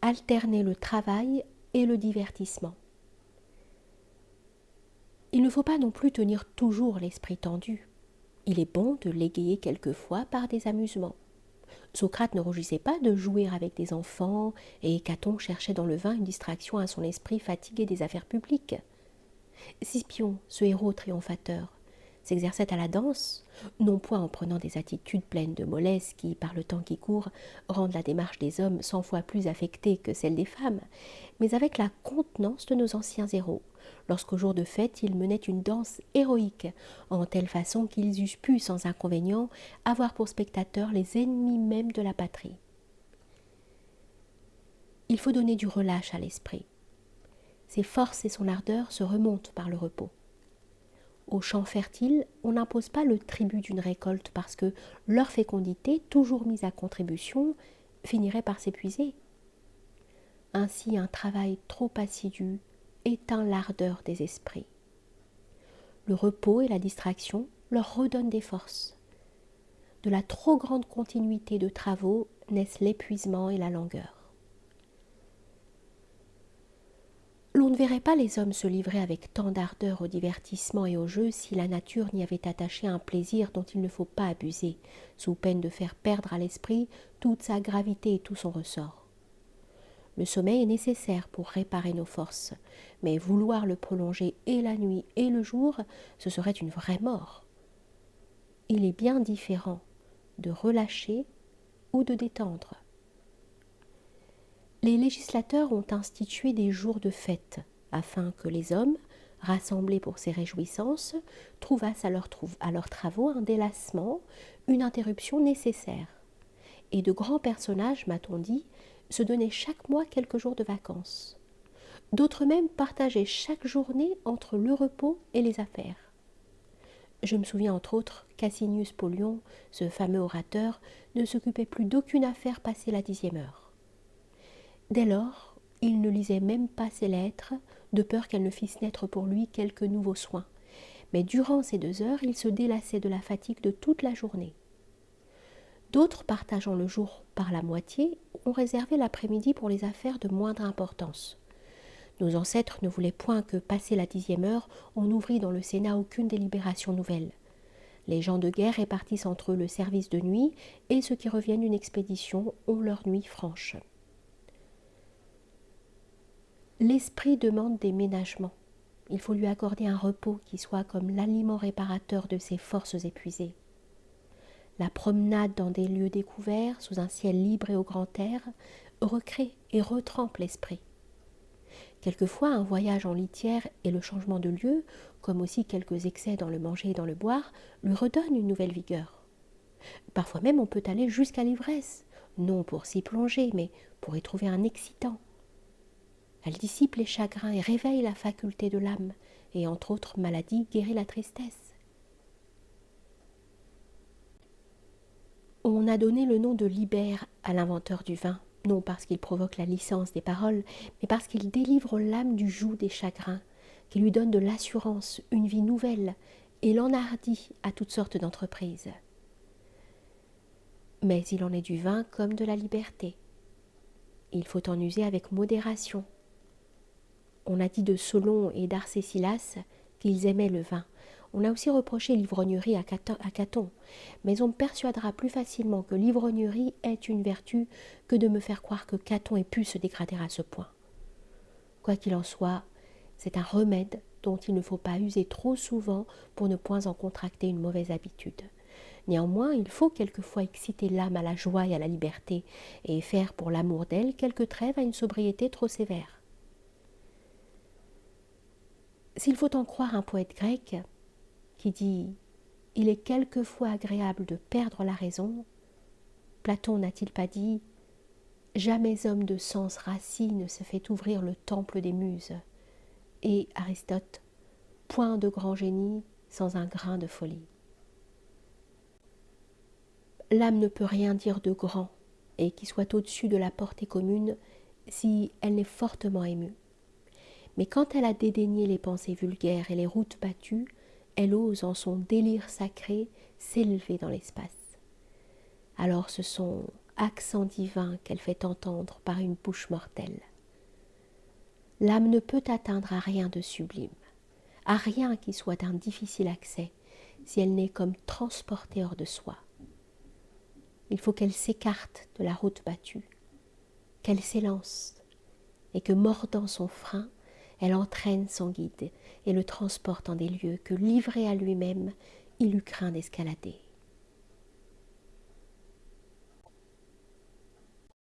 alterner le travail et le divertissement. Il ne faut pas non plus tenir toujours l'esprit tendu. Il est bon de l'égayer quelquefois par des amusements. Socrate ne rougissait pas de jouer avec des enfants et Caton cherchait dans le vin une distraction à son esprit fatigué des affaires publiques. Scipion, ce héros triomphateur, s'exerçait à la danse, non point en prenant des attitudes pleines de mollesse qui, par le temps qui court, rendent la démarche des hommes 100 fois plus affectée que celle des femmes, mais avec la contenance de nos anciens héros, lorsqu'au jour de fête ils menaient une danse héroïque, en telle façon qu'ils eussent pu, sans inconvénient, avoir pour spectateurs les ennemis même de la patrie. Il faut donner du relâche à l'esprit. Ses forces et son ardeur se remontent par le repos. Aux champs fertiles, on n'impose pas le tribut d'une récolte parce que leur fécondité, toujours mise à contribution, finirait par s'épuiser. Ainsi, un travail trop assidu éteint l'ardeur des esprits. Le repos et la distraction leur redonnent des forces. De la trop grande continuité de travaux naissent l'épuisement et la langueur. L'on ne verrait pas les hommes se livrer avec tant d'ardeur au divertissement et au jeu si la nature n'y avait attaché un plaisir dont il ne faut pas abuser, sous peine de faire perdre à l'esprit toute sa gravité et tout son ressort. Le sommeil est nécessaire pour réparer nos forces, mais vouloir le prolonger et la nuit et le jour, ce serait une vraie mort. Il est bien différent de relâcher ou de détendre. Les législateurs ont institué des jours de fête, afin que les hommes, rassemblés pour ces réjouissances, trouvassent à leurs travaux un délassement, une interruption nécessaire. Et de grands personnages, m'a-t-on dit, se donnaient chaque mois quelques jours de vacances. D'autres même partageaient chaque journée entre le repos et les affaires. Je me souviens entre autres qu'Asinius Polion, ce fameux orateur, ne s'occupait plus d'aucune affaire passée la 10e heure. Dès lors, il ne lisait même pas ses lettres, de peur qu'elles ne fissent naître pour lui quelques nouveaux soins. Mais durant ces 2 heures, il se délassait de la fatigue de toute la journée. D'autres, partageant le jour par la moitié, ont réservé l'après-midi pour les affaires de moindre importance. Nos ancêtres ne voulaient point que, passé la 10e heure, on ouvrît dans le Sénat aucune délibération nouvelle. Les gens de guerre répartissent entre eux le service de nuit, et ceux qui reviennent d'une expédition ont leur nuit franche. L'esprit demande des ménagements. Il faut lui accorder un repos qui soit comme l'aliment réparateur de ses forces épuisées. La promenade dans des lieux découverts, sous un ciel libre et au grand air, recrée et retrempe l'esprit. Quelquefois, un voyage en litière et le changement de lieu, comme aussi quelques excès dans le manger et dans le boire, lui redonnent une nouvelle vigueur. Parfois même, on peut aller jusqu'à l'ivresse, non pour s'y plonger, mais pour y trouver un excitant. Elle dissipe les chagrins et réveille la faculté de l'âme, et entre autres maladies guérit la tristesse. On a donné le nom de Libère à l'inventeur du vin, non parce qu'il provoque la licence des paroles, mais parce qu'il délivre l'âme du joug des chagrins, qui lui donne de l'assurance, une vie nouvelle, et l'enhardit à toutes sortes d'entreprises. Mais il en est du vin comme de la liberté. Il faut en user avec modération. On a dit de Solon et d'Arcésilas qu'ils aimaient le vin. On a aussi reproché l'ivrognerie à Caton, mais on me persuadera plus facilement que l'ivrognerie est une vertu que de me faire croire que Caton ait pu se dégrader à ce point. Quoi qu'il en soit, c'est un remède dont il ne faut pas user trop souvent pour ne point en contracter une mauvaise habitude. Néanmoins, il faut quelquefois exciter l'âme à la joie et à la liberté, et faire pour l'amour d'elle quelque trêve à une sobriété trop sévère. S'il faut en croire un poète grec qui dit « Il est quelquefois agréable de perdre la raison », Platon n'a-t-il pas dit « Jamais homme de sens rassis ne se fait ouvrir le temple des muses » et Aristote « Point de grand génie sans un grain de folie ». L'âme ne peut rien dire de grand et qui soit au-dessus de la portée commune si elle n'est fortement émue. Mais quand elle a dédaigné les pensées vulgaires et les routes battues, elle ose en son délire sacré s'élever dans l'espace. Alors ce sont accent divin qu'elle fait entendre par une bouche mortelle. L'âme ne peut atteindre à rien de sublime, à rien qui soit d'un difficile accès, si elle n'est comme transportée hors de soi. Il faut qu'elle s'écarte de la route battue, qu'elle s'élance, et que, mordant son frein, elle entraîne son guide et le transporte en des lieux que, livré à lui-même, il eût craint d'escalader.